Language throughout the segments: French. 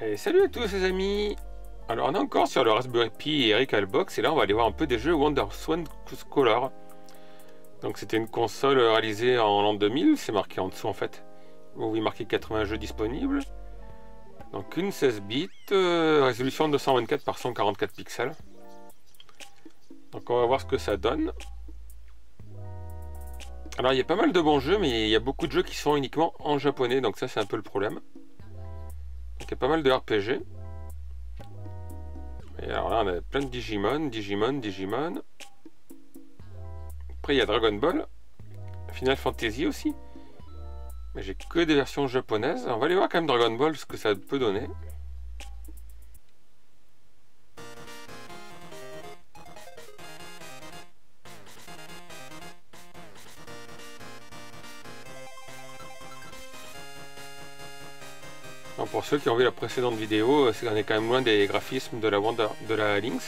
Et salut à tous les amis. Alors on est encore sur le Raspberry Pi et Recalbox et là on va aller voir un peu des jeux WonderSwan Scholar. Donc c'était une console réalisée en l'an 2000, c'est marqué en dessous en fait. Où il marqué 80 jeux disponibles. Donc une 16 bits, résolution 224 par 144 pixels. Donc on va voir ce que ça donne. Alors il y a pas mal de bons jeux, mais il y a beaucoup de jeux qui sont uniquement en japonais, donc ça c'est un peu le problème. Donc il y a pas mal de RPG. Et alors là on a plein de Digimon. Après il y a Dragon Ball, Final Fantasy aussi. Mais j'ai que des versions japonaises. On va aller voir quand même Dragon Ball, ce que ça peut donner. Alors pour ceux qui ont vu la précédente vidéo, c'est qu'on est quand même loin des graphismes de la Lynx.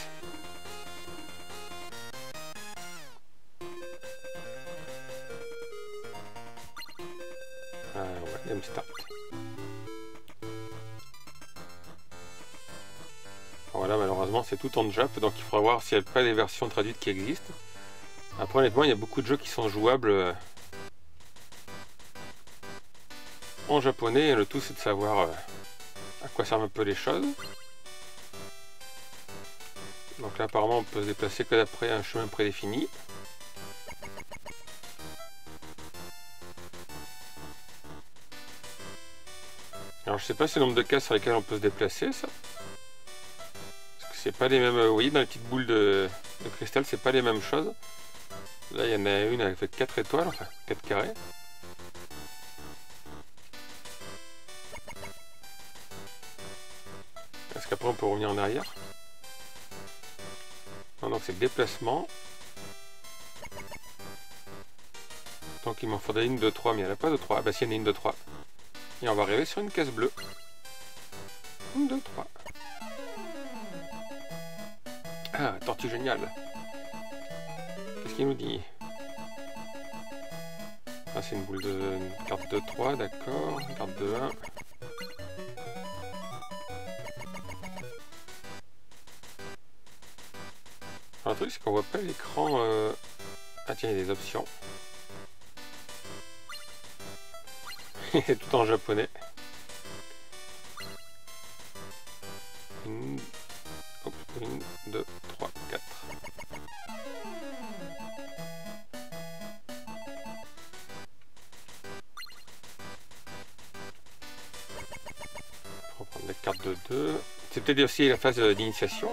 Ouais, game start. Voilà, malheureusement c'est tout en Jap, donc il faudra voir s'il n'y a pas des versions traduites qui existent. Après honnêtement il y a beaucoup de jeux qui sont jouables en japonais, et le tout c'est de savoir à quoi servent un peu les choses. Donc là apparemment on peut se déplacer que d'après un chemin prédéfini. Alors je sais pas si le nombre de cases sur lesquelles on peut se déplacer ça. Parce que c'est pas les mêmes. Vous voyez dans les petites boules de cristal c'est pas les mêmes choses. Là il y en a une avec 4 étoiles, enfin 4 carrés. Est-ce qu'après on peut revenir en arrière? Non, donc c'est le déplacement. Donc il m'en faudrait une de 3, mais il n'y en a pas de 3. Ah bah si, il y en a une de 3. Et on va arriver sur une case bleue. Une, 2, 3. Ah, tortue géniale. Qu'est-ce qu'il nous dit? Ah, c'est une boule de... une carte de 3, d'accord. Une carte de 1. Alors, le truc, c'est qu'on voit pas l'écran... Ah tiens, il y a des options. C'est tout en japonais. Une, 2, 3, 4. On va prendre des cartes de 2. C'est peut-être aussi la phase d'initiation.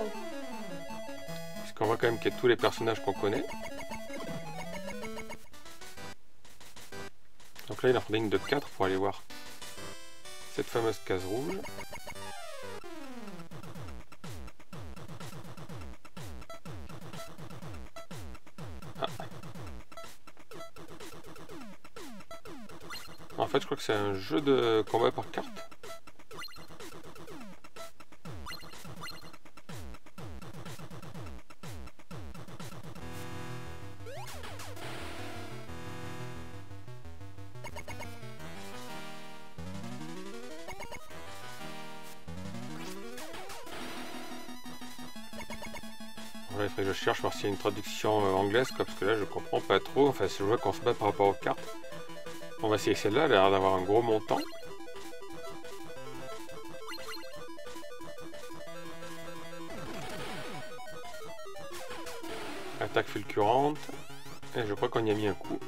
Puisqu'on voit quand même qu'il y a tous les personnages qu'on connaît. Donc là il en faudrait une de 4 pour aller voir cette fameuse case rouge. Ah. En fait je crois que c'est un jeu de combat par carte. Ouais, il faudrait que je cherche voir s'il y a une traduction anglaise, quoi, parce que là je comprends pas trop. Enfin, je vois qu'on se bat par rapport aux cartes. On va essayer celle-là, elle a l'air d'avoir un gros montant. Attaque fulgurante. Et je crois qu'on y a mis un coup.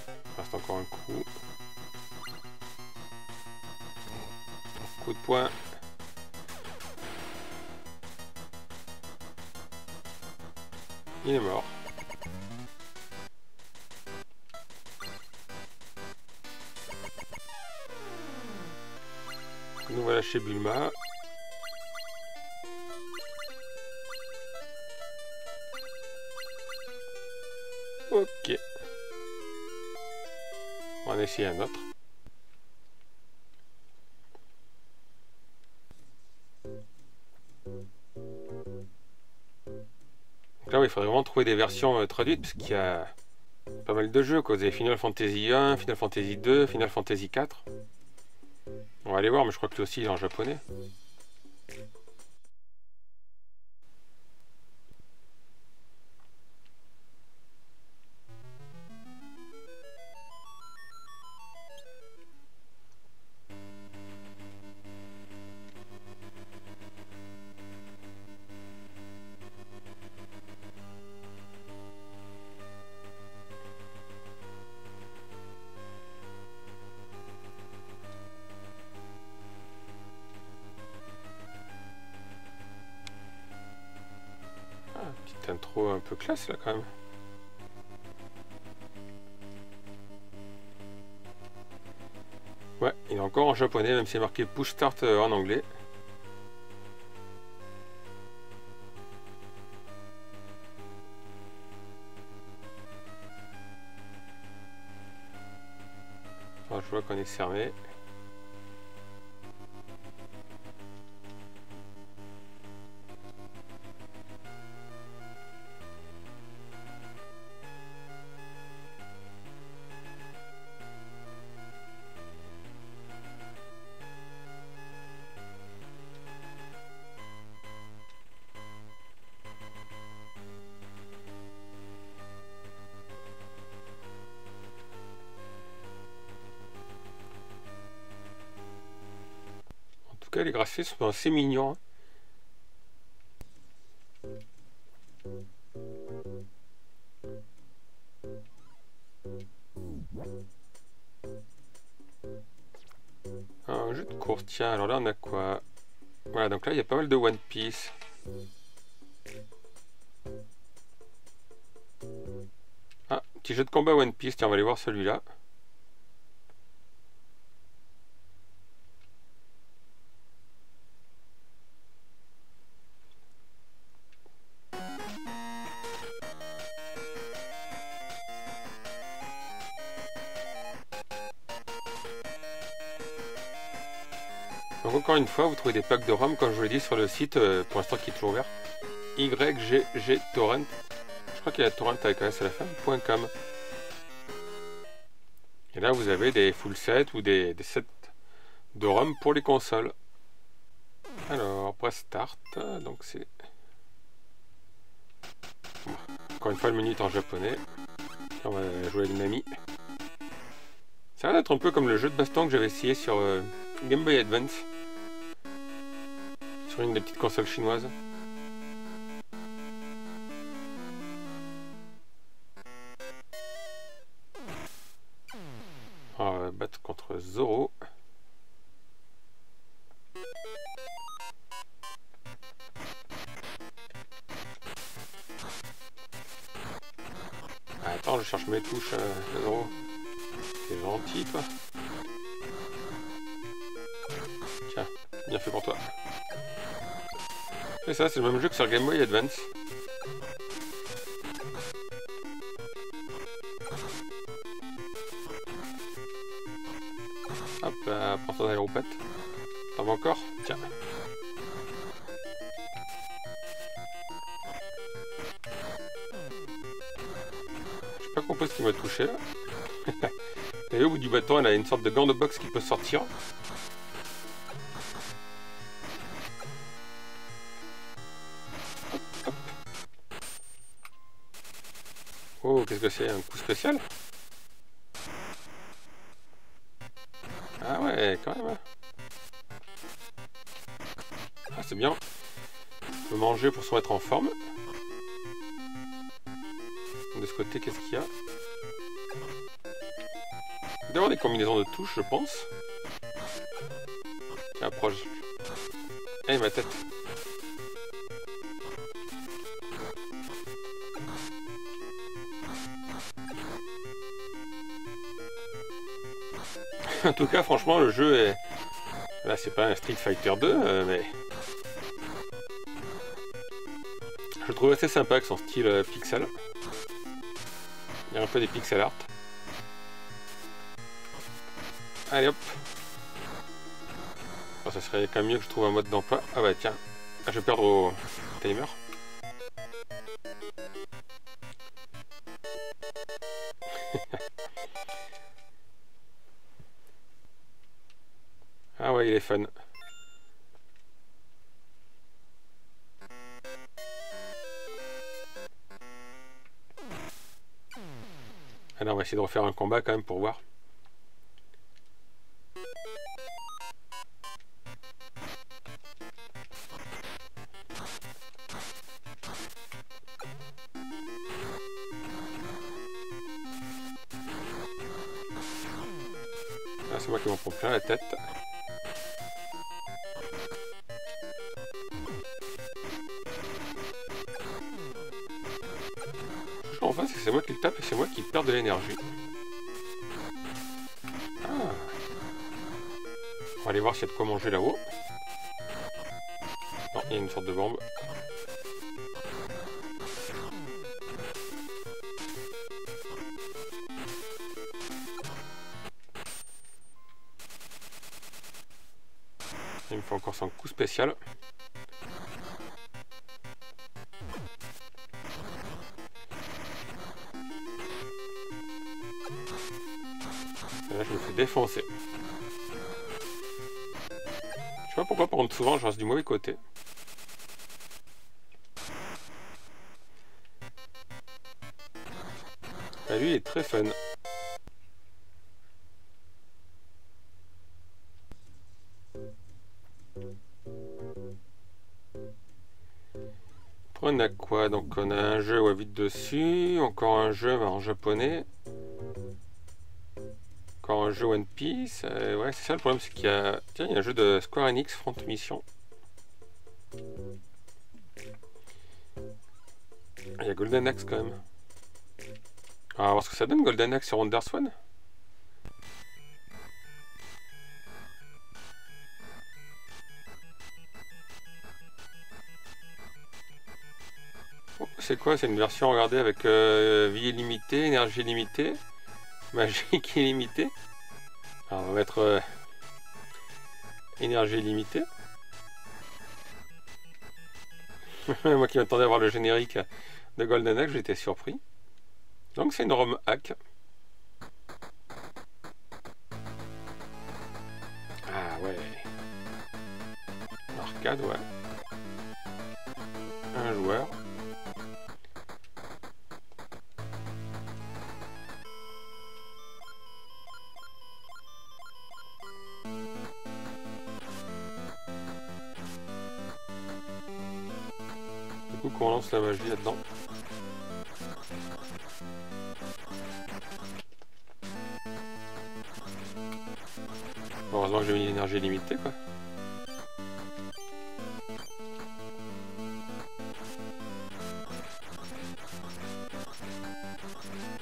Il reste encore un coup. Coup de poing. Il est mort. Nous voilà chez Bulma. Ok. On va en essayer un autre. Donc là, oui, il faudrait vraiment trouver des versions traduites, parce qu'il y a pas mal de jeux, quoi. Vous avez Final Fantasy 1, Final Fantasy 2, Final Fantasy 4. On On va aller voir, mais je crois que lui aussi il est en japonais. Petite intro un peu classe là quand même. Ouais, il est encore en japonais, même si c'est marqué Push Start en anglais. Alors, je vois qu'on est cerné. En tout cas, les graphismes sont assez mignons. Un jeu de course, tiens, alors là on a quoi? Voilà, donc là il y a pas mal de One Piece. Ah, petit jeu de combat One Piece, tiens, on va aller voir celui-là. Donc encore une fois, vous trouvez des packs de ROM, comme je vous l'ai dit, sur le site, pour l'instant qui est toujours ouvert, YGG Torrent. Je crois qu'il y a Torrent avec un S à la fin, .com. Et là, vous avez des full sets ou des sets de ROM pour les consoles. Alors, press start, donc c'est... Encore une fois, le menu est en japonais. On va jouer avec Nami. Ça va être un peu comme le jeu de baston que j'avais essayé sur Game Boy Advance. Sur une des petites consoles chinoises. On va battre contre Zoro. Attends, je cherche mes touches, Zoro. T'es gentil, toi. Tiens, bien fait pour toi. Et ça, c'est le même jeu que sur Game Boy Advance. Hop, prends-toi d'aéropète. T'en veux encore? Tiens. J'ai pas compris ce qui m'a touché là. Et au bout du bâton, elle a une sorte de gant de boxe qui peut sortir. Hop, hop. Oh, qu'est-ce que c'est? Un coup spécial? Ah ouais, quand même. Ah, c'est bien. On peut manger pour se mettre en forme. De ce côté, qu'est-ce qu'il y a? Il doit y avoir des combinaisons de touches, je pense. Tiens, approche. Eh, ma tête. En tout cas, franchement, le jeu est... Là, c'est pas un Street Fighter 2, mais... Je le trouve assez sympa avec son style pixel. Il y a un peu des pixel art. Allez hop. Oh, ça serait quand même mieux que je trouve un mode d'emploi. Ah bah tiens, je vais perdre au timer. Ah ouais, Ouais, il est fun. Allez, on va essayer de refaire un combat quand même pour voir. Ah, c'est moi qui m'en prends plein la tête. En fait, c'est moi qui le tape et c'est moi qui perds de l'énergie. Ah. On va aller voir s'il y a de quoi manger là-haut. Non, il y a une sorte de bombe. Il me faut encore son coup spécial. Et là, je me fais défoncer. Je sais pas pourquoi, par contre, souvent, je reste du mauvais côté. Et lui, il est très fun. On a quoi? Donc on a un jeu où vite dessus, encore un jeu en japonais, encore un jeu One Piece. Ouais, c'est ça le problème, c'est qu'il y a... Tiens, il y a un jeu de Square Enix, Front Mission. Il y a Golden Axe quand même. On va voir ce que ça donne Golden Axe sur WonderSwan. Oh, c'est quoi? C'est une version, regardez, avec vie illimitée, énergie illimitée, magique illimitée. Alors on va mettre énergie illimitée. Moi qui m'attendais à voir le générique de Golden Axe, j'étais surpris. Donc c'est une ROM hack. Ah ouais. Arcade, ouais. Un joueur. Du coup, qu'on lance la magie là-dedans. Heureusement que j'ai mis l'énergie limitée, quoi.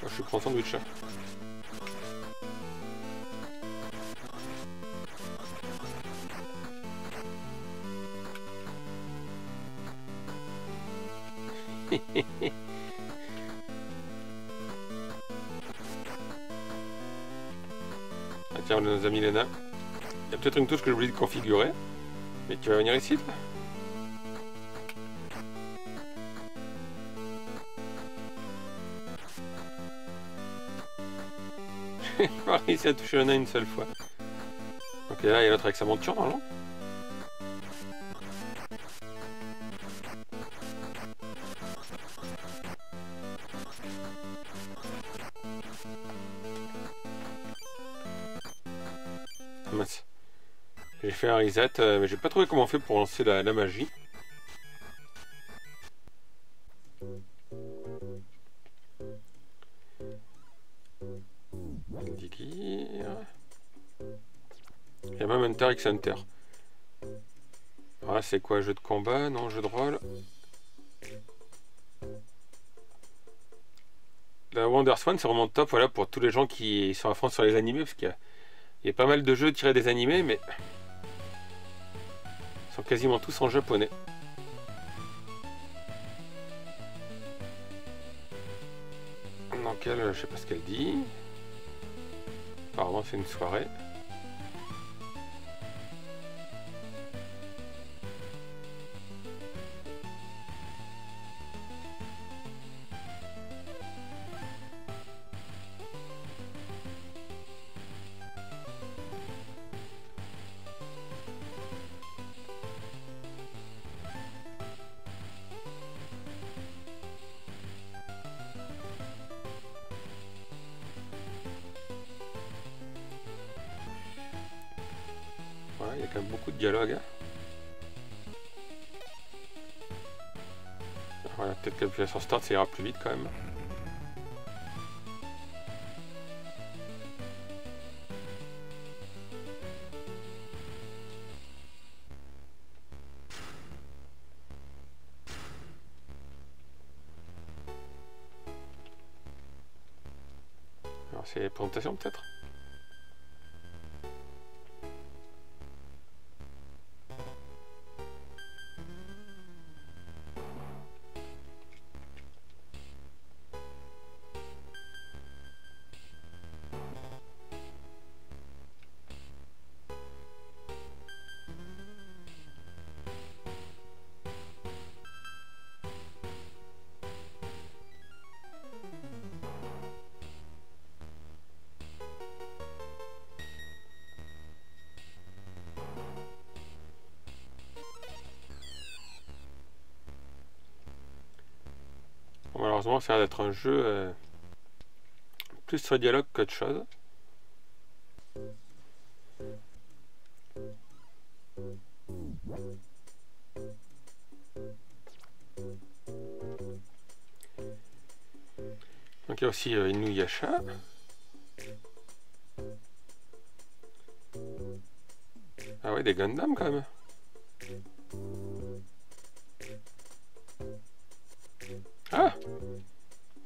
Moi, je suis prends sandwich. Ah tiens, on nous a mis les nains. Il y a peut-être une touche que j'ai oublié de configurer. Mais tu vas venir ici, toi? J'ai pas réussi à toucher le nain une seule fois. Ok, là, il y a l'autre avec sa monture, normalement. Ah, mince. J'ai fait un reset, mais j'ai pas trouvé comment on fait pour lancer la magie. Il y a même Enter X Enter. Ah, c'est quoi, jeu de combat? Non, jeu de rôle. La WonderSwan, c'est vraiment top, voilà, pour tous les gens qui sont à fond sur les animés, parce qu'il y a pas mal de jeux tirés des animés, mais ils sont quasiment tous en japonais. Donc elle, je sais pas ce qu'elle dit. Apparemment c'est une soirée. quand même beaucoup de dialogue. Voilà, peut-être que l'application start, ça ira plus vite quand même. Alors c'est les présentations peut-être. Malheureusement, ça a l'air d'être un jeu plus sur le dialogue qu'autre chose. Donc il y a aussi Inuyasha. Ah ouais, des Gundam quand même. Ah,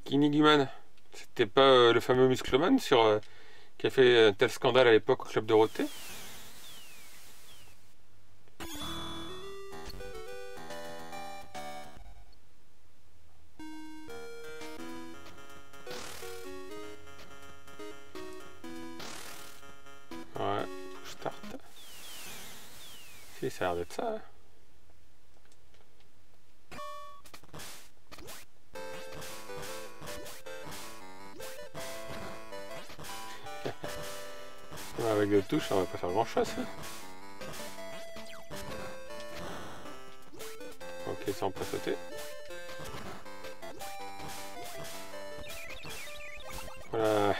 Kinnikuman. C'était pas le fameux Muscleman qui a fait un tel scandale à l'époque au Club Dorothée? Ouais, start. Si, ça a l'air d'être ça. Hein. Avec deux touches, on va pas faire grand chose. Hein. Ok, ça on peut sauter. Voilà.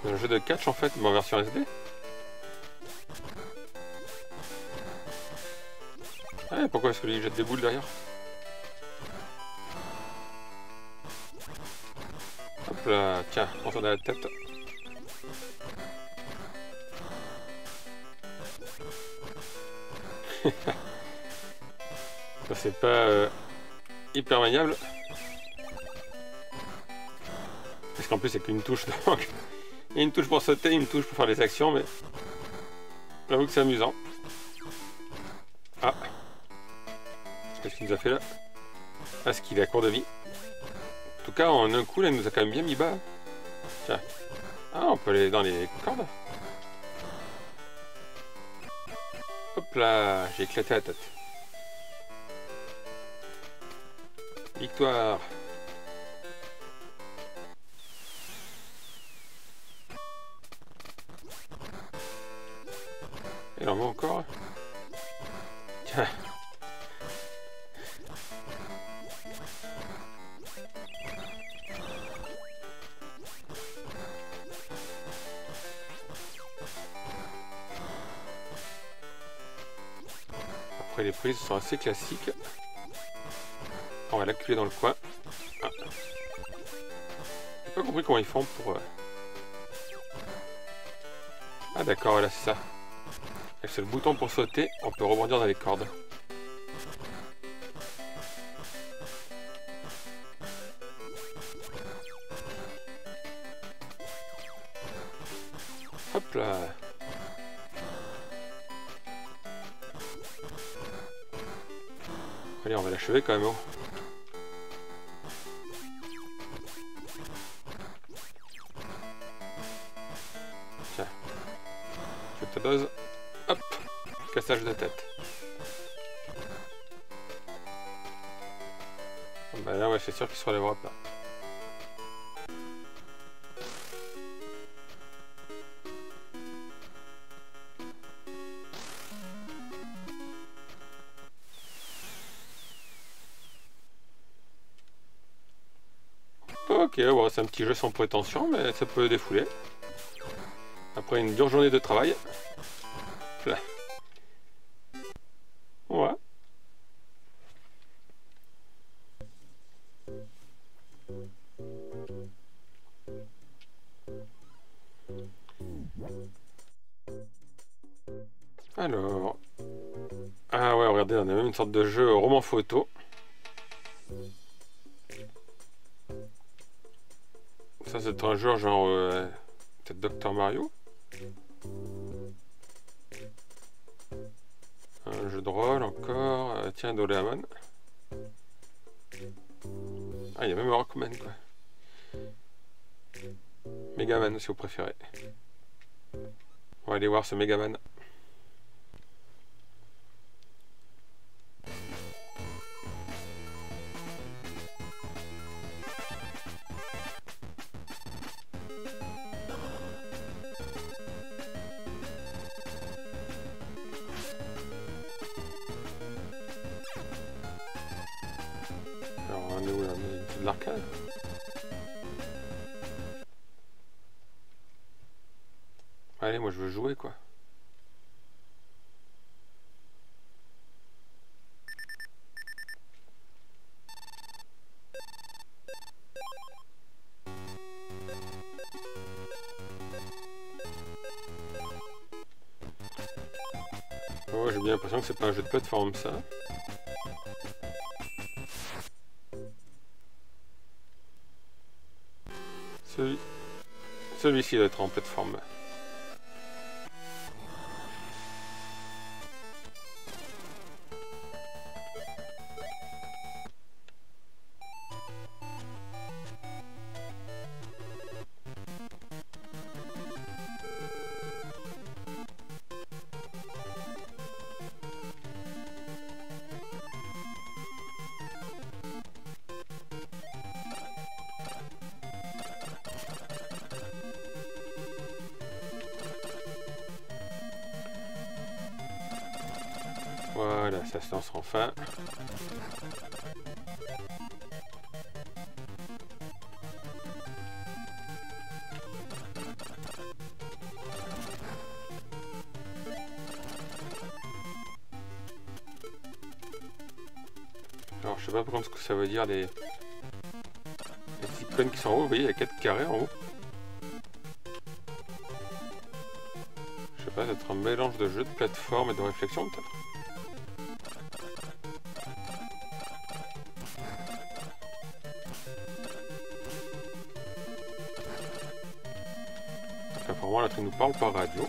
Un jeu de catch en fait, mais en version SD. Ah, pourquoi est-ce que lui jette des boules derrière? Hop là, tiens, on s'en a la tête. Ça c'est pas hyper maniable. Parce qu'en plus c'est qu'une touche donc. Il y a une touche pour sauter, une touche pour faire des actions, mais j'avoue que c'est amusant. Ah, qu'est-ce qu'il nous a fait là? Ah, ce qu'il est à court de vie. En tout cas, en un coup, là, il nous a quand même bien mis bas. Tiens. Ah, on peut aller dans les cordes. Hop là, j'ai éclaté la tête. Victoire. Il en manque encore. Tiens. Après les prises sont assez classiques. On va l'acculer dans le coin. Ah. J'ai pas compris comment ils font pour... Ah d'accord, voilà c'est ça. Avec le bouton pour sauter, on peut rebondir dans les cordes. Hop là. Allez, on va l'achever quand même. Tiens. Je te dose. Hop. Cassage de tête. Bah là, ouais, c'est sûr qu'il se relèvera pas. Ok, bon, c'est un petit jeu sans prétention, mais ça peut défouler. Après une dure journée de travail. rifle. Ouais. Alors... Ah ouais, regardez, on a même une sorte de jeu roman photo. Ça c'est un jeu genre... peut-être Dr Mario. Un jeu de rôle encore. Tiens, Doraemon. Ah, il y a même Rockman quoi. Megaman si vous préférez. On va aller voir ce Megaman. Alors on est où là? C'est de l'arcade. Allez, moi je veux jouer quoi. Oh, j'ai bien l'impression que c'est pas un jeu de plateforme ça. Celui-ci doit être en plateforme. Voilà, ça se lance enfin. Alors je sais pas par contre ce que ça veut dire les icônes qui sont en haut, vous voyez il y a 4 carrés en haut. Je sais pas, ça doit être un mélange de jeu de plateforme et de réflexion peut-être. Apparemment là, il nous parle par radio.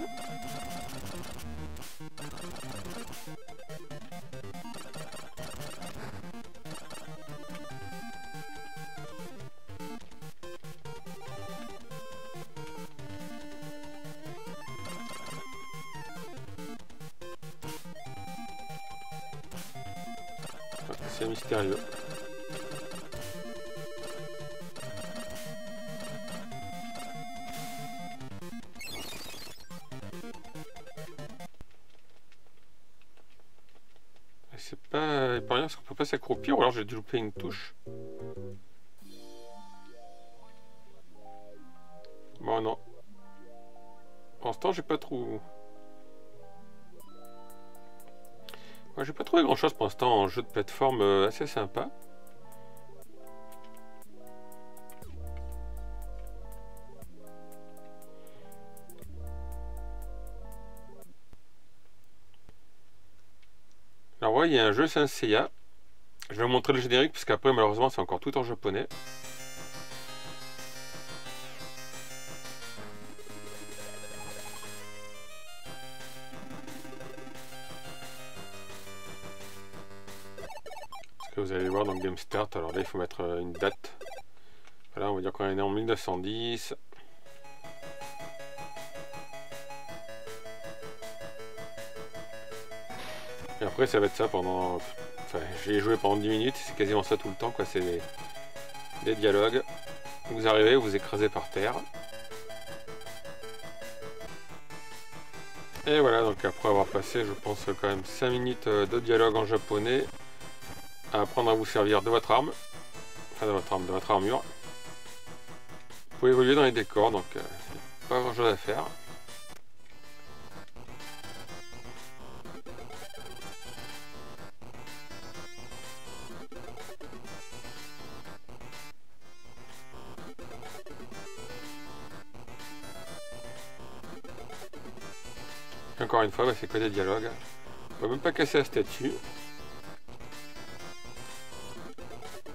C'est mystérieux. C'est pas rien parce qu'on peut pas s'accroupir ou alors j'ai dû louper une touche. Bon non. Pour l'instant j'ai pas trop... Moi j'ai pas trouvé grand chose pour l'instant en jeu de plateforme assez sympa. Alors ouais, il y a un jeu Saint Seiya. Je vais vous montrer le générique parce qu'après malheureusement c'est encore tout en japonais. Ce que vous allez voir dans le Game Start, alors là il faut mettre une date. Voilà, on va dire qu'on est né en 1910. Et après ça va être ça pendant... Enfin, j'ai joué pendant 10 minutes, c'est quasiment ça tout le temps, quoi. C'est des dialogues. Vous arrivez, vous écrasez par terre. Et voilà, donc après avoir passé, je pense, quand même 5 minutes de dialogue en japonais, à apprendre à vous servir de votre arme. Enfin, de votre armure. Vous pouvez évoluer dans les décors, donc pas grand chose à faire. encore une fois, bah, c'est que des dialogues. On peut même pas casser la statue.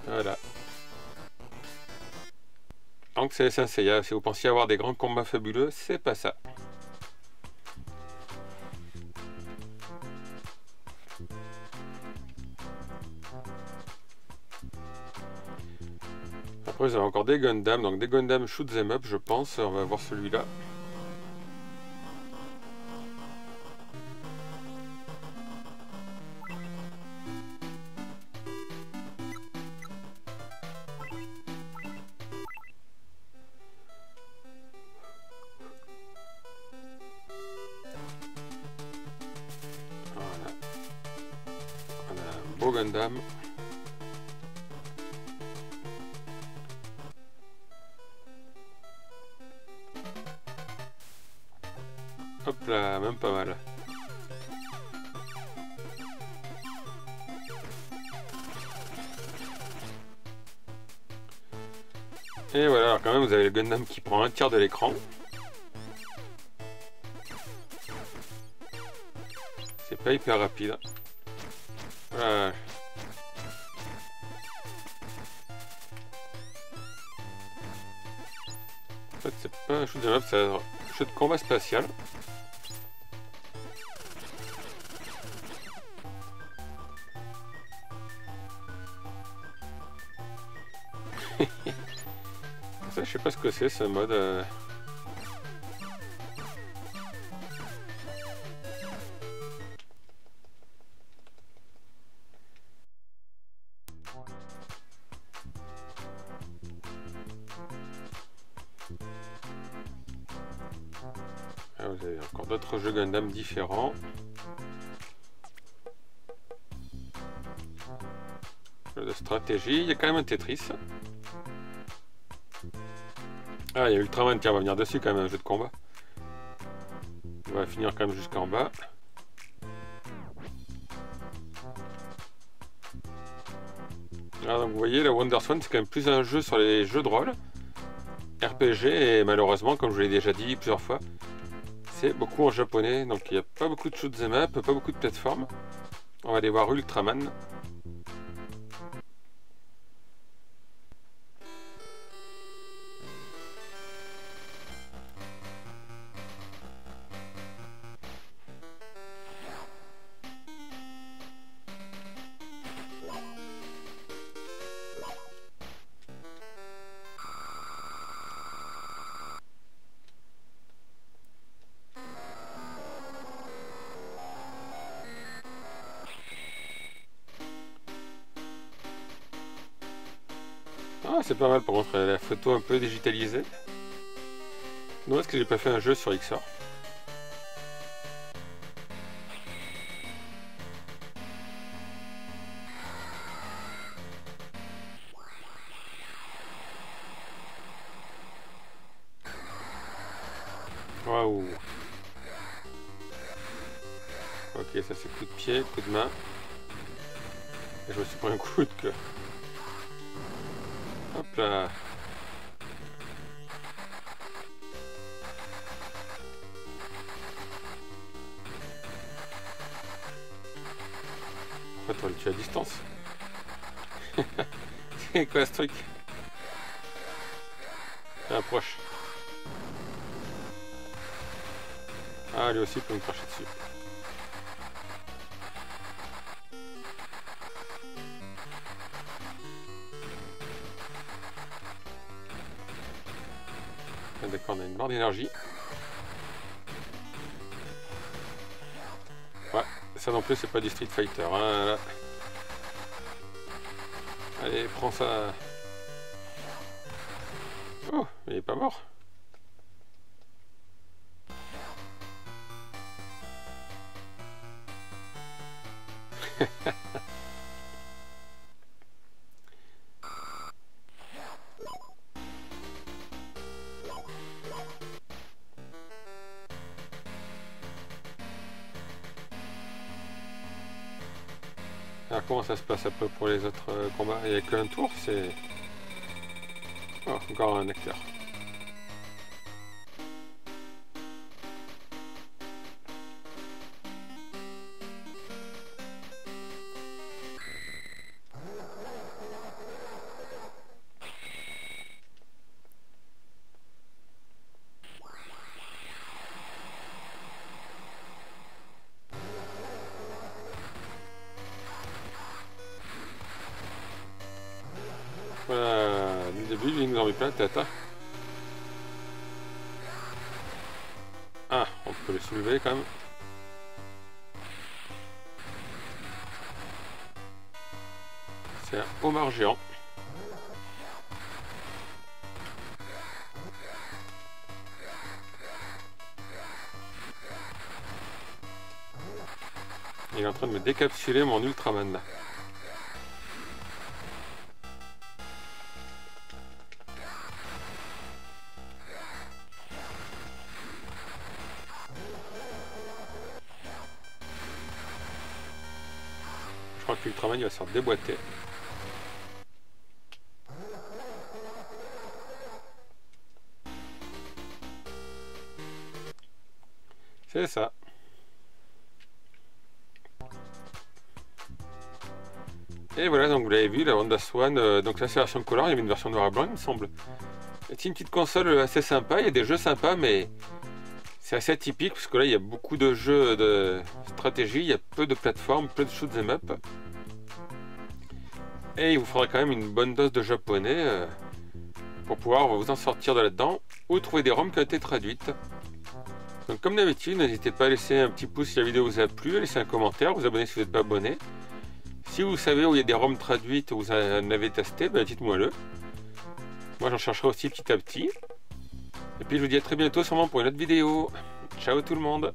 Voilà. Donc c'est Saint Seiya. Si vous pensiez avoir des grands combats fabuleux, c'est pas ça. Après, vous avez encore des Gundam. Donc des Gundam Shoot 'em Up, je pense. On va voir celui-là. Voilà. On a un beau Gundam. Hop là, même pas mal. Et voilà, alors quand même vous avez le Gundam qui prend un tiers de l'écran. C'est pas hyper rapide. Voilà. En fait c'est pas un shoot 'em up, c'est un jeu de combat spatial. Ça, je sais pas ce que c'est ce mode. Ah, vous avez encore d'autres jeux Gundam différents. Jeu de stratégie, il y a quand même un Tetris. Ah, il y a Ultraman, tiens, on va venir dessus quand même, un jeu de combat. On va finir quand même jusqu'en bas. Alors, donc vous voyez, la WonderSwan, c'est quand même plus un jeu sur les jeux de rôle. RPG, et malheureusement, comme je vous l'ai déjà dit plusieurs fois, c'est beaucoup en japonais, donc il n'y a pas beaucoup de shoot 'em up, pas beaucoup de plateformes. On va aller voir Ultraman. Ah, c'est pas mal par contre, la photo un peu digitalisée. Non, est-ce que j'ai pas fait un jeu sur XOR? Waouh! Ok, ça c'est coup de pied, coup de main. Et je me suis pris un coup de queue. Hop là! En fait, on le tue à distance. C'est quoi ce truc? Approche. Ah, lui aussi peut me cracher dessus. Ah, d'accord, on a une barre d'énergie. Ouais, ça non plus c'est pas du Street Fighter. Hein, là. Allez, prends ça. Oh, il est pas mort. Alors comment ça se passe un peu pour les autres combats? Il n'y a qu'un tour, c'est... Oh, encore un acteur. Voilà, dès le début, il nous en met plein la tête. Hein. Ah, on peut le soulever quand même. C'est un homard géant. Il est en train de me décapsuler mon Ultraman. Je crois que l'Ultraman il va se faire déboîter. C'est ça. Et voilà, donc vous l'avez vu, la WonderSwan, donc ça c'est la version color, il y avait une version noir et blanc il me semble. C'est une petite console assez sympa, il y a des jeux sympas mais c'est assez atypique parce que là il y a beaucoup de jeux de stratégie, il y a peu de plateformes, peu de shoot 'em up. Et il vous faudra quand même une bonne dose de japonais pour pouvoir vous en sortir de là-dedans ou trouver des ROM qui ont été traduites. Donc comme d'habitude, n'hésitez pas à laisser un petit pouce si la vidéo vous a plu, à laisser un commentaire, vous abonner si vous n'êtes pas abonné. Si vous savez où il y a des ROM traduites ou vous en avez testé, ben dites-moi le. Moi j'en chercherai aussi petit à petit. Et puis je vous dis à très bientôt sûrement pour une autre vidéo. Ciao tout le monde!